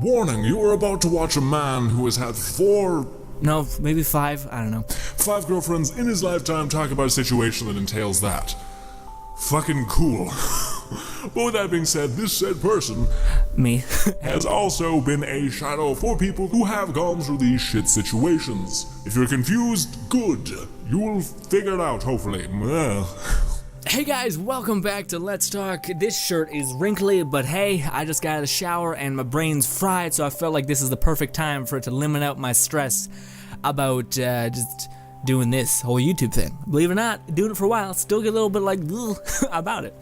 Warning, you are about to watch a man who has had No, maybe 5, I don't know. 5 girlfriends in his lifetime talk about a situation that entails that. Fucking cool. But with that being said, this said person Me. has also been a shadow for people who have gone through these shit situations. If you're confused, good. You will figure it out, hopefully. Hey guys, welcome back to Let's Talk. This shirt is wrinkly, but hey, I just got out of the shower and my brain's fried, so I felt like this is the perfect time for it to limit out my stress about just doing this whole YouTube thing. Believe it or not, doing it for a while, still get a little bit like about it.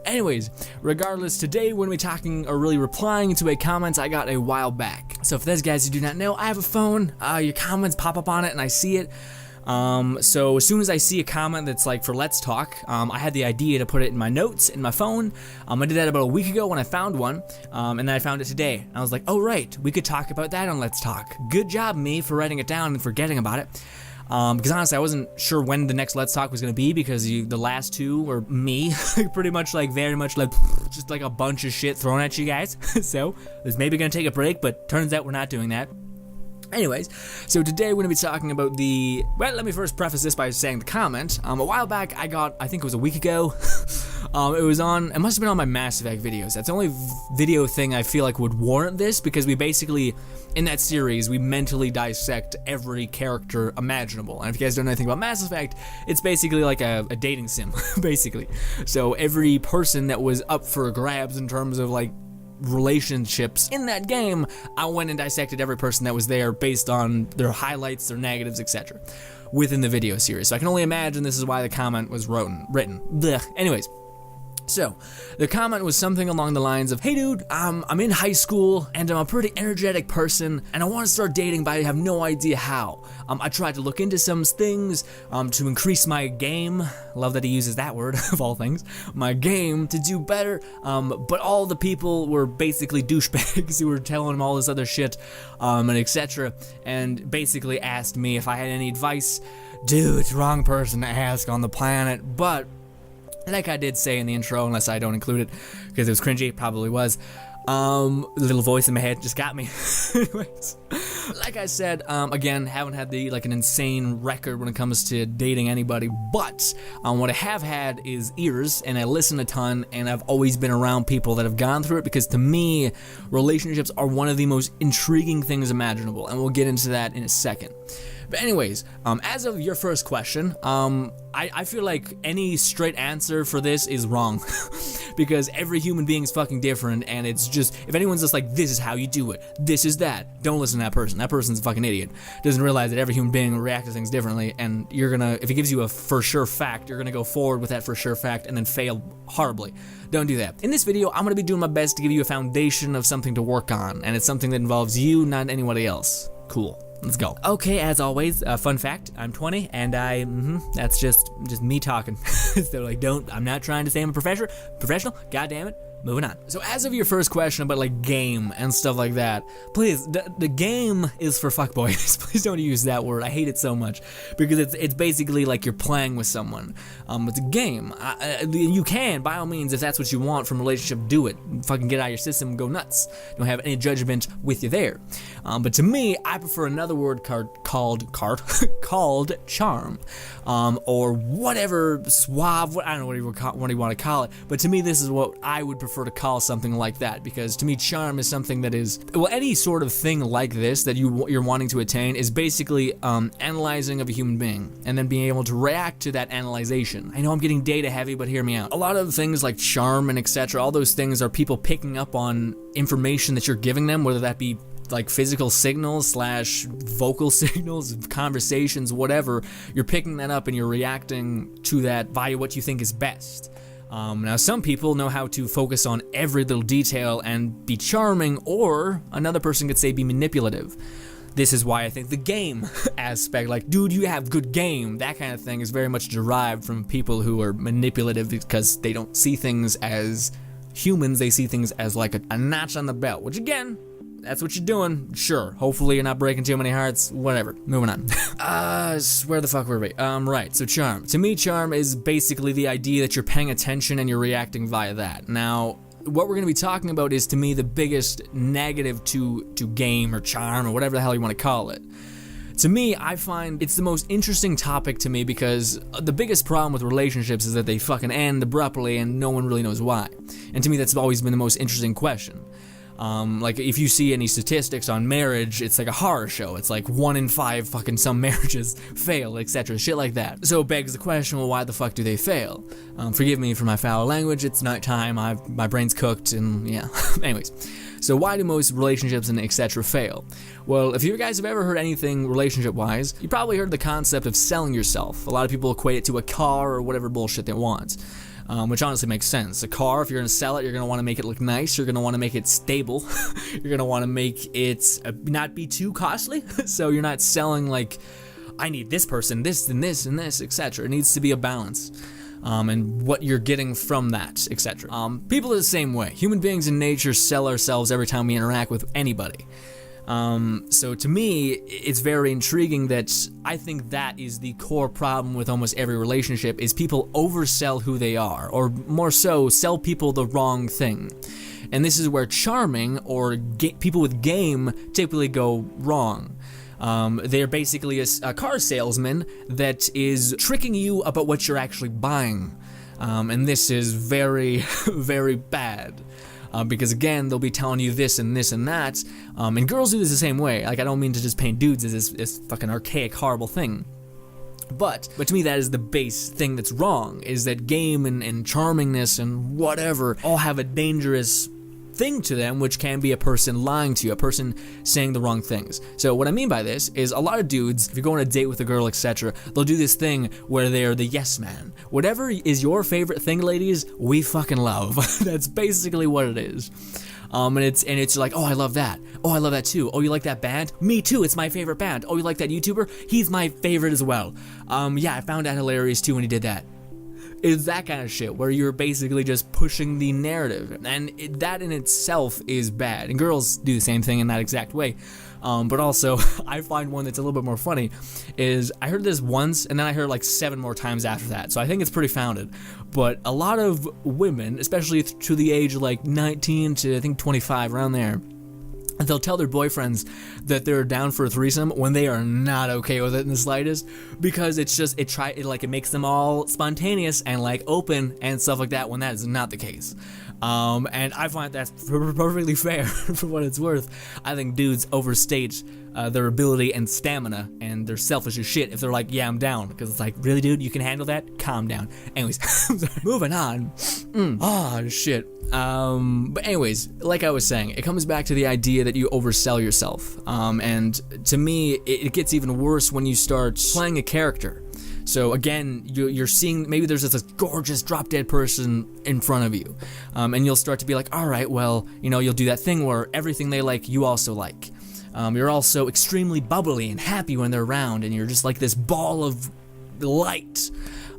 Anyways, regardless, today we're going to be talking or really replying to a comment I got a while back. So for those guys who do not know, I have a phone, your comments pop up on it and I see it. So as soon as I see a comment that's like for Let's Talk, I had the idea to put it in my notes in my phone. I did that about a week ago when I found one, and then I found it today. And I was like, oh right, we could talk about that on Let's Talk. Good job me for writing it down and forgetting about it. Because honestly, I wasn't sure when the next Let's Talk was going to be because the last two were me, pretty much like very much like just like a bunch of shit thrown at you guys. So there's maybe going to take a break, but turns out we're not doing that. Anyways, so today we're going to be talking about well, let me first preface this by saying the comment. A while back I think it was a week ago, it must have been on my Mass Effect videos. That's the only video thing I feel like would warrant this, because we basically, in that series, we mentally dissect every character imaginable. And if you guys don't know anything about Mass Effect, it's basically like a dating sim, basically. So every person that was up for grabs in terms of like relationships in that game, I went and dissected every person that was there based on their highlights, their negatives, etc. within the video series. So I can only imagine this is why the comment was written. Blech. Anyways, so the comment was something along the lines of, hey dude, I'm in high school and I'm a pretty energetic person and I want to start dating, but I have no idea how. I tried to look into some things to increase my game. Love that he uses that word of all things. My game to do better, but all the people were basically douchebags who were telling him all this other shit and etc. and basically asked me if I had any advice. Dude, it's the wrong person to ask on the planet, but like I did say in the intro, unless I don't include it because it was cringy, probably was. The little voice in my head just got me. Anyways, like I said, again, haven't had an insane record when it comes to dating anybody, but what I have had is ears, and I listen a ton, and I've always been around people that have gone through it, because to me, relationships are one of the most intriguing things imaginable, and we'll get into that in a second. But anyways, as of your first question, I feel like any straight answer for this is wrong. Because every human being is fucking different, and it's just, if anyone's just like, this is how you do it, this is that, don't listen to that person. That person's a fucking idiot. Doesn't realize that every human being reacts to things differently, and you're gonna, if it gives you a for sure fact, you're gonna go forward with that for sure fact and then fail horribly. Don't do that. In this video, I'm gonna be doing my best to give you a foundation of something to work on, and it's something that involves you, not anybody else. Cool. Let's go. Okay, as always, fun fact, I'm 20, and that's just me talking. So like, I'm not trying to say I'm a professional, god damn it. Moving on. So as of your first question about like game and stuff like that, please, the game is for fuckboys. Please don't use that word. I hate it so much because it's basically like you're playing with someone. It's a game. You can, by all means, if that's what you want from a relationship, do it. Fucking get out of your system and go nuts. Don't have any judgment with you there. But to me, I prefer another word called charm, or whatever, suave. I don't know what you want to call it. But to me, this is what I would prefer to call something like that, because to me charm is something that is, well, any sort of thing like this that you're wanting to attain is basically analyzing of a human being and then being able to react to that analyzation. I know I'm getting data heavy, but hear me out. A lot of things like charm and etc., all those things are people picking up on information that you're giving them, whether that be like physical signals / vocal signals, conversations, whatever. You're picking that up and you're reacting to that via what you think is best. Now some people know how to focus on every little detail and be charming, or another person could say be manipulative. This is why I think the game aspect, like, dude, you have good game, that kind of thing is very much derived from people who are manipulative, because they don't see things as humans, they see things as like a notch on the belt, which again, that's what you're doing, sure. Hopefully you're not breaking too many hearts, whatever. Moving on. Where the fuck were we? Right, so charm. To me, charm is basically the idea that you're paying attention and you're reacting via that. Now, what we're going to be talking about is, to me, the biggest negative to game or charm or whatever the hell you want to call it. To me, I find it's the most interesting topic to me because the biggest problem with relationships is that they fucking end abruptly and no one really knows why. And to me, that's always been the most interesting question. Like, if you see any statistics on marriage, it's like a horror show. It's like 1 in 5 fucking some marriages fail, etc. Shit like that. So it begs the question, well, why the fuck do they fail? Forgive me for my foul language. It's nighttime. My brain's cooked, and yeah. Anyways. So why do most relationships and etc. fail? Well, if you guys have ever heard anything relationship-wise, you probably heard the concept of selling yourself. A lot of people equate it to a car or whatever bullshit they want. Which honestly makes sense. A car, if you're going to sell it, you're going to want to make it look nice, you're going to want to make it stable, you're going to want to make it not be too costly, so you're not selling like, I need this person, this and this and this, etc. It needs to be a balance, and what you're getting from that, etc. People are the same way. Human beings in nature sell ourselves every time we interact with anybody. So to me, it's very intriguing that I think that is the core problem with almost every relationship, is people oversell who they are, or more so, sell people the wrong thing. And this is where charming or people with game typically go wrong. They're basically a car salesman that is tricking you about what you're actually buying. And this is very, very bad. Because again, they'll be telling you this and this and that, and girls do this the same way. Like, I don't mean to just paint dudes as this fucking archaic, horrible thing, but to me that is the base thing that's wrong, is that game and charmingness and whatever all have a dangerous thing to them, which can be a person lying to you, a person saying the wrong things. So what I mean by this is, a lot of dudes, if you're going on a date with a girl, etc., they'll do this thing where they're the yes man. Whatever is your favorite thing, ladies, we fucking love. That's basically what it is. And it's like, oh, I love that. Oh, I love that too. Oh, you like that band? Me too. It's my favorite band. Oh, you like that YouTuber? He's my favorite as well. Yeah, I found that hilarious too when he did that. It's that kind of shit where you're basically just pushing the narrative, and that in itself is bad. And girls do the same thing in that exact way. But also, I find one that's a little bit more funny is, I heard this once, and then I heard like 7 more times after that, so I think it's pretty founded. But a lot of women, especially to the age of like 19 to I think 25, around there, they'll tell their boyfriends that they're down for a threesome when they are not okay with it in the slightest, because it makes them all spontaneous and like open and stuff like that, when that is not the case. And I find that's perfectly fair for what it's worth. I think dudes overstate their ability and stamina, and they're selfish as shit if they're like, yeah, I'm down, because it's like, really, dude, you can handle that? Calm down. Anyways, moving on. Shit. But anyways, like I was saying, it comes back to the idea that you oversell yourself. And to me, it gets even worse when you start playing a character. So again, you're seeing, maybe there's this gorgeous drop-dead person in front of you, and you'll start to be like, all right, well, you'll do that thing where everything they like, you also like. You're also extremely bubbly and happy when they're around, and you're just like this ball of light,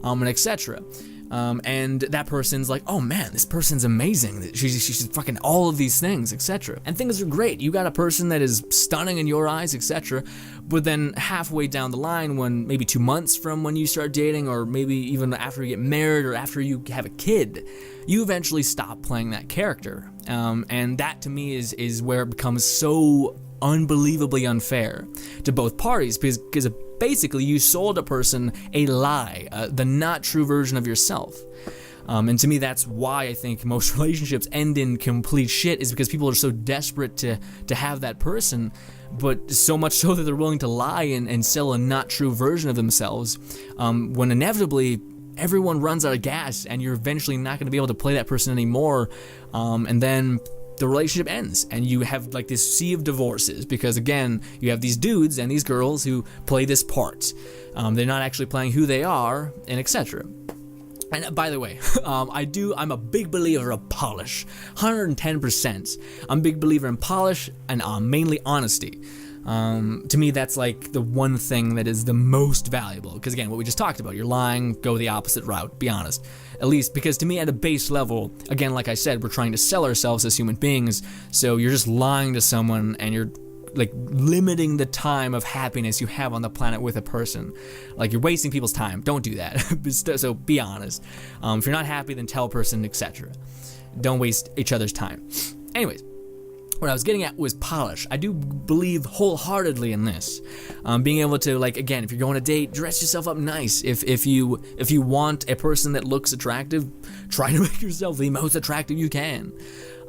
and etc. And that person's like, oh man, this person's amazing. She's fucking all of these things, etc. And things are great. You got a person that is stunning in your eyes, etc. But then halfway down the line, when maybe 2 months from when you start dating, or maybe even after you get married or after you have a kid, you eventually stop playing that character. And that to me is where it becomes so unbelievably unfair to both parties, because basically you sold a person a lie, the not true version of yourself. And to me, that's why I think most relationships end in complete shit, is because people are so desperate to have that person, but so much so that they're willing to lie and sell a not true version of themselves, when inevitably everyone runs out of gas and you're eventually not going to be able to play that person anymore, and then the relationship ends and you have like this sea of divorces, because again, you have these dudes and these girls who play this part. They're not actually playing who they are, and etc. And by the way, I'm a big believer of polish, 110%. I'm a big believer in polish and mainly honesty. To me, that's like the one thing that is the most valuable, because again, what we just talked about, you're lying, go the opposite route, be honest. At least, because to me, at a base level, again, like I said, we're trying to sell ourselves as human beings, so you're just lying to someone and you're like limiting the time of happiness you have on the planet with a person. Like, you're wasting people's time. Don't do that. So be honest. If you're not happy, then tell a person, etc. don't waste each other's time. Anyways, what I was getting at was polish. I do believe wholeheartedly in this. Being able to, like, again, if you're going on a date, dress yourself up nice. If you want a person that looks attractive, try to make yourself the most attractive you can.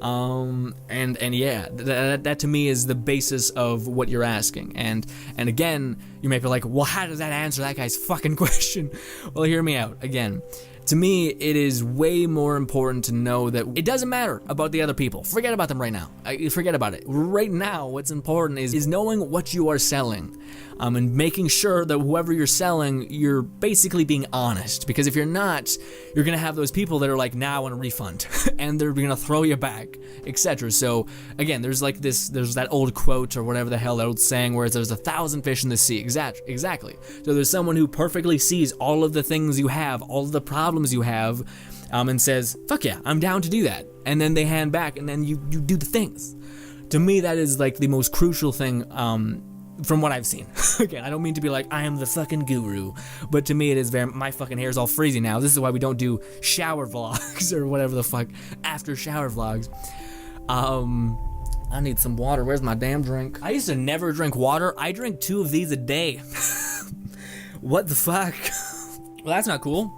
And yeah, that to me is the basis of what you're asking. And again, you may be like, well, how does that answer that guy's fucking question? Well, hear me out. Again, to me, it is way more important to know that it doesn't matter about the other people. Forget about them right now. Forget about it. Right now, what's important is knowing what you are selling, and making sure that whoever you're selling, you're basically being honest. Because if you're not, you're gonna have those people that are like, nah, I want a refund, and they're gonna throw you back, etc. So again, there's that old quote or whatever the hell, that old saying where there's 1,000 fish in the sea. Exactly. So there's someone who perfectly sees all of the things you have, all of the problems you have, and says, fuck yeah, I'm down to do that. And then they hand back, and then you do the things. To me, that is like the most crucial thing, from what I've seen. Again, I don't mean to be like, I am the fucking guru, but to me it is my fucking hair's all frizzy now. This is why we don't do shower vlogs or whatever the fuck, after shower vlogs. I need some water. Where's my damn drink? I used to never drink water. I drink 2 of these a day. What the fuck? Well, that's not cool.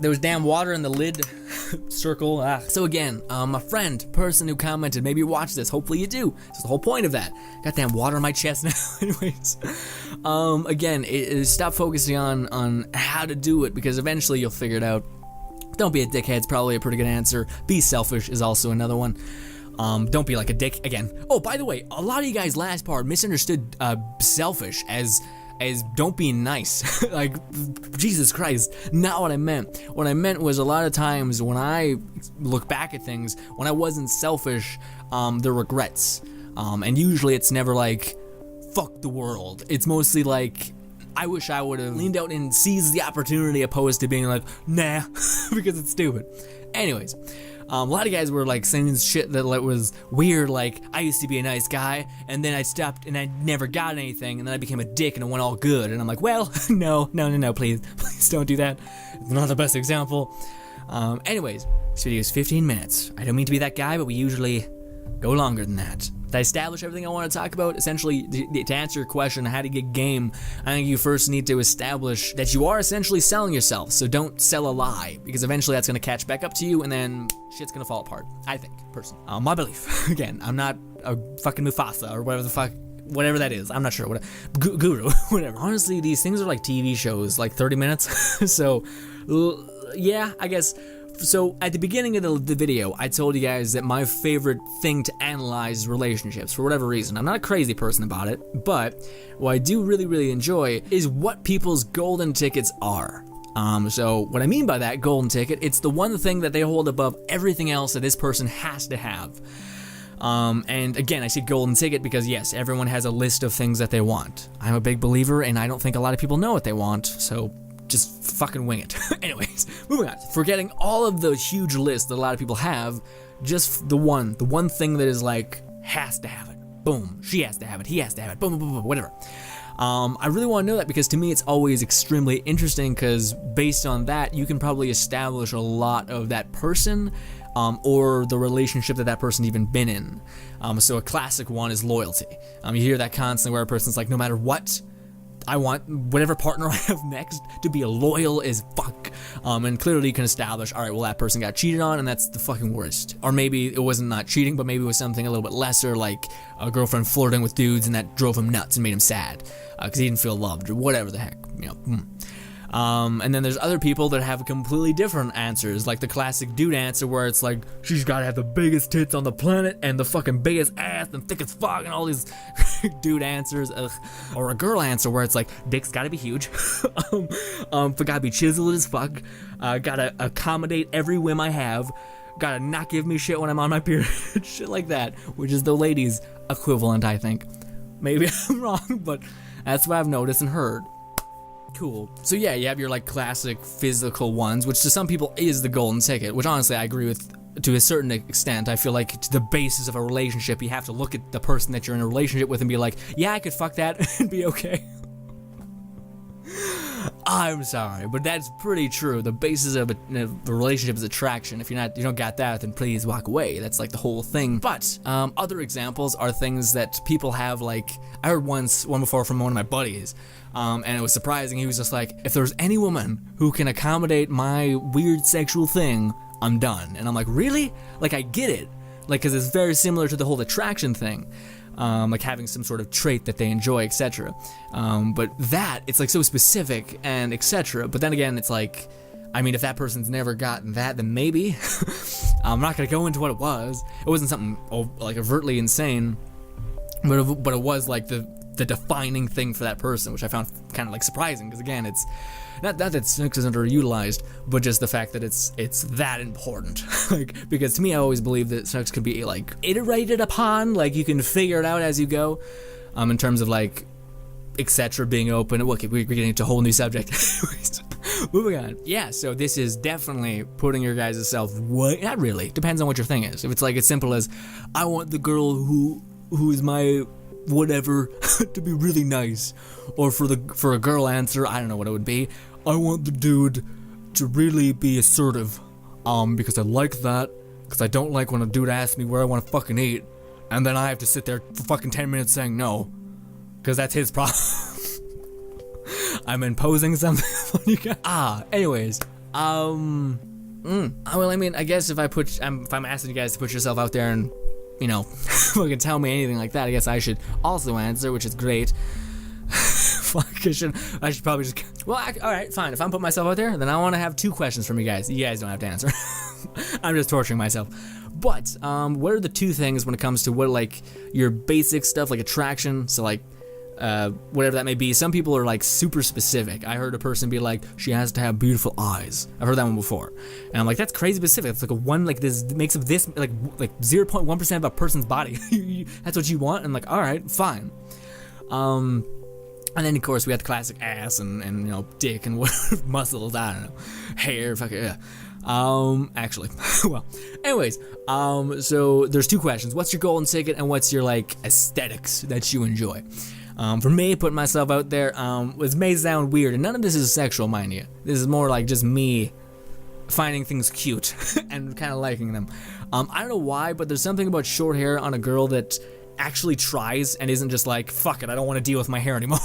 There was damn water in the lid circle. So again, my person who commented, maybe you watch this, hopefully you do. That's the whole point of that. Got damn water on my chest now. Anyways, again, stop focusing on how to do it, because eventually you'll figure it out. Don't be a dickhead, it's probably a pretty good answer. Be selfish is also another one. Don't be like a dick again. Oh, by the way, a lot of you guys last part misunderstood selfish as don't be nice. Like, Jesus Christ, not what I meant. What I meant was, a lot of times when I look back at things, when I wasn't selfish, there are regrets. And usually it's never like, fuck the world. It's mostly like, I wish I would have leaned out and seized the opportunity, opposed to being like, nah, because it's stupid. Anyways, a lot of guys were like saying shit that was weird, like, I used to be a nice guy, and then I stopped and I never got anything, and then I became a dick and it went all good. And I'm like, well, no, please don't do that. It's not the best example. Anyways, this video is 15 minutes. I don't mean to be that guy, but we usually go longer than that. Did I establish everything I want to talk about? Essentially, to answer your question, how to get game, I think you first need to establish that you are essentially selling yourself. So don't sell a lie, because eventually that's going to catch back up to you, and then shit's going to fall apart, I think, personally. My belief. Again, I'm not a fucking Mufasa or whatever the fuck, whatever that is. I'm not sure. Guru, whatever. Honestly, these things are like TV shows, like 30 minutes. So, yeah, I guess. So at the beginning of the video, I told you guys that my favorite thing to analyze is relationships, for whatever reason. I'm not a crazy person about it, but what I do really enjoy is what people's golden tickets are. So what I mean by that golden ticket, it's the one thing that they hold above everything else that this person has to have. And again, I say golden ticket because yes, everyone has a list of things that they want. I'm a big believer, and I don't think a lot of people know what they want, so just fucking wing it. Anyways, moving on. Forgetting all of the huge lists that a lot of people have, just the one thing that is like, has to have it. Boom. She has to have it. He has to have it. Boom, boom, boom, whatever. I really want to know that, because to me it's always extremely interesting, because based on that, you can probably establish a lot of that person, or the relationship that person even been in. So a classic one is loyalty. You hear that constantly, where a person's like, no matter what, I want whatever partner I have next to be loyal as fuck. And clearly you can establish, alright, well, that person got cheated on, and that's the fucking worst. Or maybe it wasn't not cheating, but maybe it was something a little bit lesser, like a girlfriend flirting with dudes, and that drove him nuts and made him sad, because he didn't feel loved, or whatever the heck, you know. And then there's other people that have completely different answers, like the classic dude answer, where it's like, she's gotta have the biggest tits on the planet, and the fucking biggest ass, and thick as fuck, and all these dude answers. Ugh. Or a girl answer, where it's like, dick's gotta be huge, but gotta be chiseled as fuck, gotta accommodate every whim I have, gotta not give me shit when I'm on my period, shit like that, which is the ladies' equivalent, I think. Maybe I'm wrong, but that's what I've noticed and heard. Cool. So yeah, you have your like classic physical ones, which to some people is the golden ticket, which honestly I agree with to a certain extent. I feel like to the basis of a relationship, you have to look at the person that you're in a relationship with and be like, yeah, I could fuck that and be okay. I'm sorry, but that's pretty true. The basis of a relationship is attraction. If you don't got that, then please walk away. That's like the whole thing. But other examples are things that people have. Like I heard one before from one of my buddies, and it was surprising. He was just like, if there's any woman who can accommodate my weird sexual thing, I'm done. And I'm like, really? Like I get it. Like, because it's very similar to the whole attraction thing. Like having some sort of trait that they enjoy, etc. But that, it's like so specific and etc. But then again, it's like, I mean, if that person's never gotten that, then maybe. I'm not gonna go into what it was. It wasn't something like overtly insane, but it was like the defining thing for that person, which I found kind of like surprising. Because again, it's not that sex is underutilized, but just the fact that it's that important. Like, because to me, I always believe that sex could be like iterated upon, like you can figure it out as you go, in terms of like, etc. being open. Okay, we're getting into a whole new subject. Moving on. Yeah, so this is definitely putting your guys' self way. Not really. Depends on what your thing is. If it's like as simple as, I want the girl who is my whatever to be really nice, or for a girl answer, I don't know what it would be. I want the dude to really be assertive, because I like that, because I don't like when a dude asks me where I want to fucking eat, and then I have to sit there for fucking 10 minutes saying no, because that's his problem. I'm imposing something on you guys. Anyways, well, I mean, I guess if I'm asking you guys to put yourself out there and, you know, fucking tell me anything like that, I guess I should also answer, which is great. Fuck, I should probably just. Well, alright, fine. If I'm putting myself out there, then I want to have 2 questions from you guys. You guys don't have to answer. I'm just torturing myself. But, what are the 2 things when it comes to what, like, your basic stuff, like attraction? So, like, whatever that may be. Some people are, like, super specific. I heard a person be like, she has to have beautiful eyes. I've heard that one before. And I'm like, that's crazy specific. It's like a one, like, this makes of this, like 0.1% of a person's body. That's what you want? And I'm like, alright, fine. And then, of course, we had the classic ass and you know, dick and whatever, muscles, I don't know, hair, fucking, yeah. Actually, well, anyways, so there's 2 questions. What's your golden ticket, and what's your, like, aesthetics that you enjoy? For me, putting myself out there, it may sound weird, and none of this is sexual, mind you. This is more like just me finding things cute and kind of liking them. I don't know why, but there's something about short hair on a girl that actually tries and isn't just like, fuck it, I don't want to deal with my hair anymore.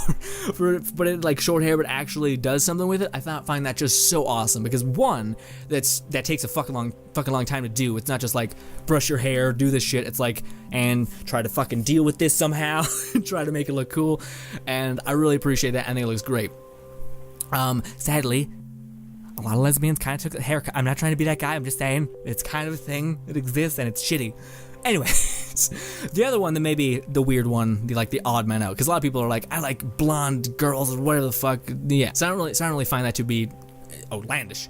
But it, like, short hair, but actually does something with it. I find that just so awesome, because one, that takes a fucking long time to do. It's not just like brush your hair, do this shit. It's like, and try to fucking deal with this somehow, try to make it look cool. And I really appreciate that. I think it looks great. Sadly, a lot of lesbians kind of took a haircut. I'm not trying to be that guy. I'm just saying it's kind of a thing that exists and it's shitty. Anyways, the other one that may be the weird one, the odd man out, because a lot of people are like, I like blonde girls or whatever the fuck. Yeah, so I don't really find that to be outlandish.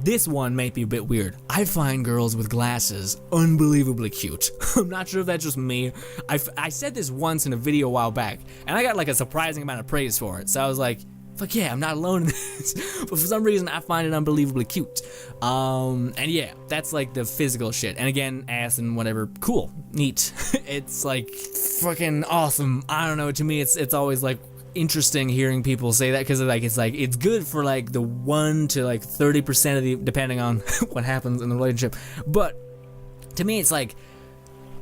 This one may be a bit weird. I find girls with glasses unbelievably cute. I'm not sure if that's just me. I said this once in a video a while back, and I got like a surprising amount of praise for it. So I was like, fuck yeah, I'm not alone in this. But for some reason, I find it unbelievably cute. And yeah, that's like the physical shit. And again, ass and whatever, cool, neat. It's like fucking awesome. I don't know, to me, it's always like interesting hearing people say that, because it's good for like the 1 to like 30% of the, depending on what happens in the relationship. But to me, it's like,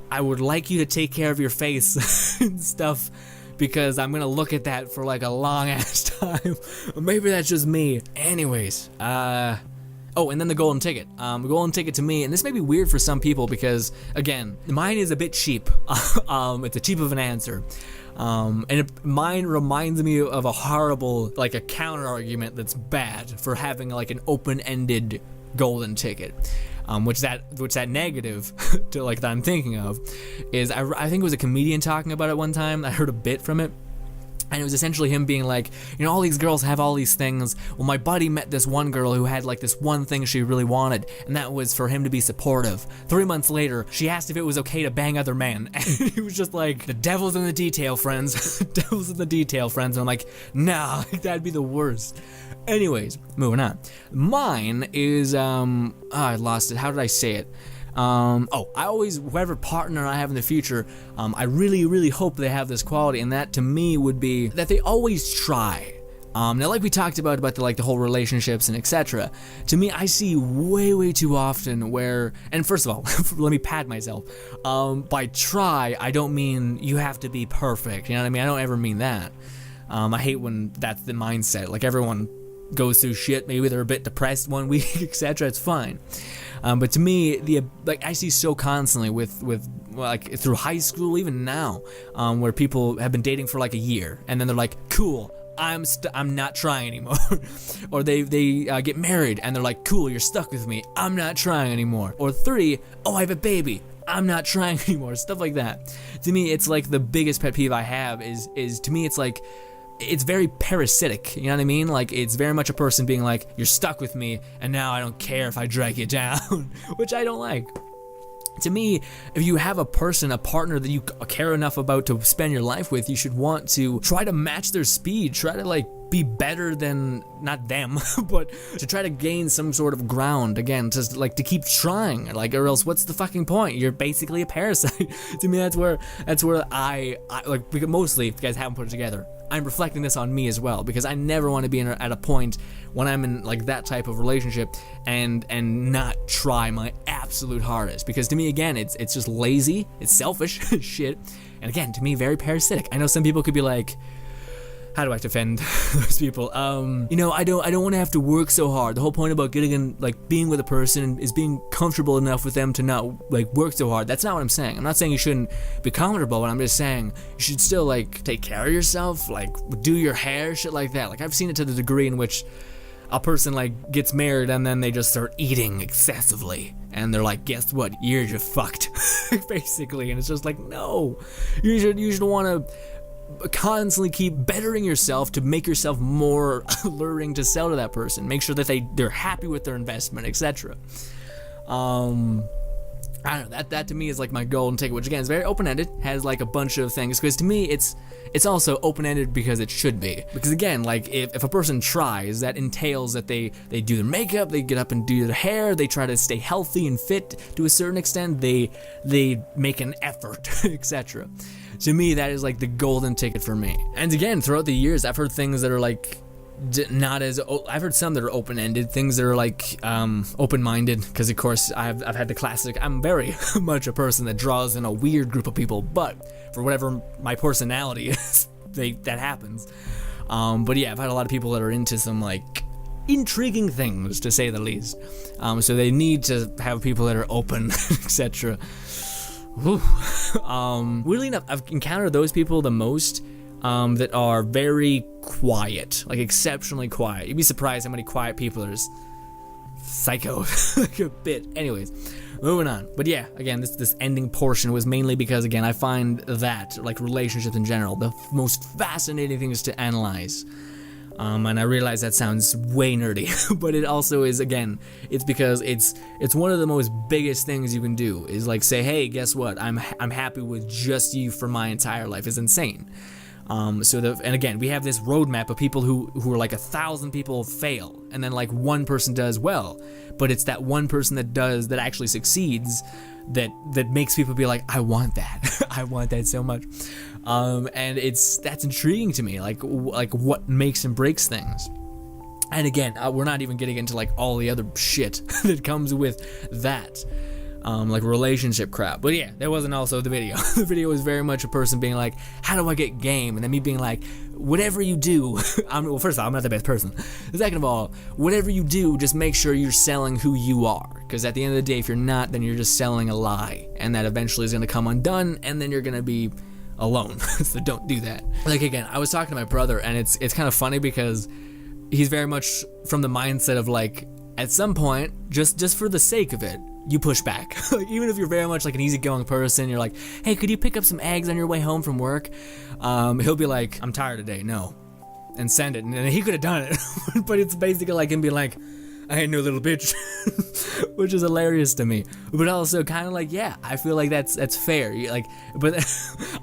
I would like you to take care of your face and stuff, because I'm gonna look at that for like a long ass time. Maybe that's just me. Anyways, oh, and then the golden ticket. The golden ticket to me, and this may be weird for some people because, again, mine is a bit cheap. It's a cheap of an answer. Mine reminds me of a horrible, like a counter argument that's bad for having like an open-ended golden ticket. Which that negative to like that I'm thinking of is, I think it was a comedian talking about it one time. I heard a bit from it, and it was essentially him being like, you know, all these girls have all these things. Well, my buddy met this one girl who had like this one thing she really wanted, and that was for him to be supportive. 3 months later, she asked if it was okay to bang other men, and he was just like, the devil's in the detail, friends. The devil's in the detail, friends. And I'm like, nah, that'd be the worst. Anyways, moving on. Mine is, I lost it. How did I say it? Whoever partner I have in the future, I really, really hope they have this quality, and that to me would be that they always try. Now, like we talked about the whole relationships and etc. To me, I see way too often where, and first of all, let me pat myself. By try, I don't mean you have to be perfect. You know what I mean? I don't ever mean that. I hate when that's the mindset. Like, everyone goes through shit. Maybe they're a bit depressed one week, etc. It's fine. But to me, I see so constantly with like through high school, even now, where people have been dating for like a year, and then they're like, cool, I'm not trying anymore. Or they get married and they're like, cool, you're stuck with me, I'm not trying anymore. Or 3, oh, I have a baby, I'm not trying anymore. Stuff like that. To me, it's like the biggest pet peeve I have is to me, it's like, it's very parasitic, you know what I mean? Like, it's very much a person being like, you're stuck with me, and now I don't care if I drag you down, which I don't like. To me, if you have a partner that you care enough about to spend your life with, you should want to try to match their speed, try to like be better than, not them, but to try to gain some sort of ground, again, to keep trying, like, or else what's the fucking point? You're basically a parasite. To me, that's where I like, because mostly, if you guys haven't put it together, I'm reflecting this on me as well, because I never want to be at a point when I'm in like that type of relationship and not try my absolute hardest, because to me, again, it's just lazy, it's selfish shit, and again, to me, very parasitic. I know some people could be like, how do I defend those people? You know, I don't want to have to work so hard. The whole point about getting in, like, being with a person is being comfortable enough with them to not, like, work so hard. That's not what I'm saying. I'm not saying you shouldn't be comfortable, but I'm just saying you should still, like, take care of yourself, like, do your hair, shit like that. Like, I've seen it to the degree in which a person, like, gets married and then they just start eating excessively. And they're like, guess what? You're just fucked, basically. And it's just like, no. You should want to constantly keep bettering yourself to make yourself more alluring to sell to that person. Make sure that they're happy with their investment, etc. I don't know, that to me is like my golden ticket, which again is very open-ended, has like a bunch of things, because to me it's also open-ended because it should be. Because again, like if a person tries, that entails that they do their makeup, they get up and do their hair, they try to stay healthy and fit to a certain extent, they make an effort, etc. To me, that is like the golden ticket for me. And again, throughout the years, I've heard things that are like not as I've heard some that are open-ended, things that are like open-minded, because of course I've had the classic, I'm very much a person that draws in a weird group of people, but for whatever my personality is, that happens. But yeah, I've had a lot of people that are into some like intriguing things, to say the least. So they need to have people that are open, etc. Weirdly enough, I've encountered those people the most that are very quiet, like exceptionally quiet. You'd be surprised how many quiet people there's. Psycho, like a bit. Anyways, moving on. But yeah, again, this ending portion was mainly because, again, I find that, like relationships in general, the most fascinating things to analyze. And I realize that sounds way nerdy, but it also is, again, it's because it's one of the most biggest things you can do, is like say, hey, guess what? I'm happy with just you for my entire life. Is insane. And again, we have this roadmap of people who are like 1,000 people fail, and then like one person does well, but it's that one person that actually succeeds that makes people be like, I want that. I want that so much. And that's intriguing to me, like what makes and breaks things. And again, we're not even getting into like all the other shit that comes with that. Like relationship crap. But yeah, that wasn't also the video. The video was very much a person being like, how do I get game? And then me being like, whatever you do, well, first of all, I'm not the best person. Second of all, whatever you do, just make sure you're selling who you are. Because at the end of the day, if you're not, then you're just selling a lie. And that eventually is going to come undone, and then you're going to be alone. So don't do that. Like again, I was talking to my brother, and it's kind of funny because he's very much from the mindset of like, at some point, just for the sake of it, you push back. Like, even if you're very much like an easygoing person, you're like, hey, could you pick up some eggs on your way home from work? He'll be like, I'm tired today, no. And send it. And he could have done it. But it's basically like him being like, I ain't no little bitch. Which is hilarious to me. But also kind of like, yeah, I feel like that's fair. But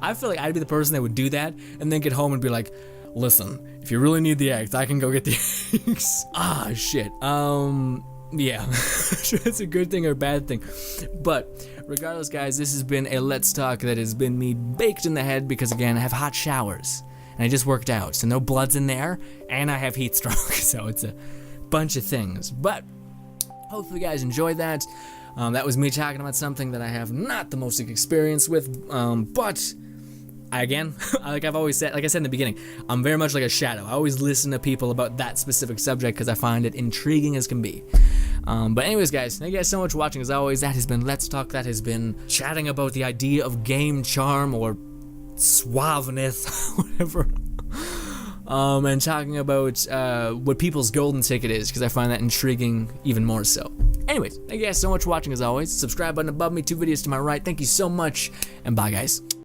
I feel like I'd be the person that would do that and then get home and be like, listen, if you really need the eggs, I can go get the eggs. Shit. Yeah, it's a good thing or a bad thing. But regardless, guys, this has been a Let's Talk that has been me baked in the head because, again, I have hot showers. and it just worked out. So no blood's in there, and I have heat stroke, so it's a bunch of things. But hopefully you guys enjoyed that. That was me talking about something that I have not the most experience with, but again, like I've always said, like I said in the beginning, I'm very much like a shadow. I always listen to people about that specific subject because I find it intriguing as can be. But anyways, guys, thank you guys so much for watching. As always, that has been Let's Talk. That has been chatting about the idea of game charm or suaveness, whatever. And talking about what people's golden ticket is, because I find that intriguing even more so. Anyways, thank you guys so much for watching as always. Subscribe button above me, 2 videos to my right. Thank you so much, and bye guys.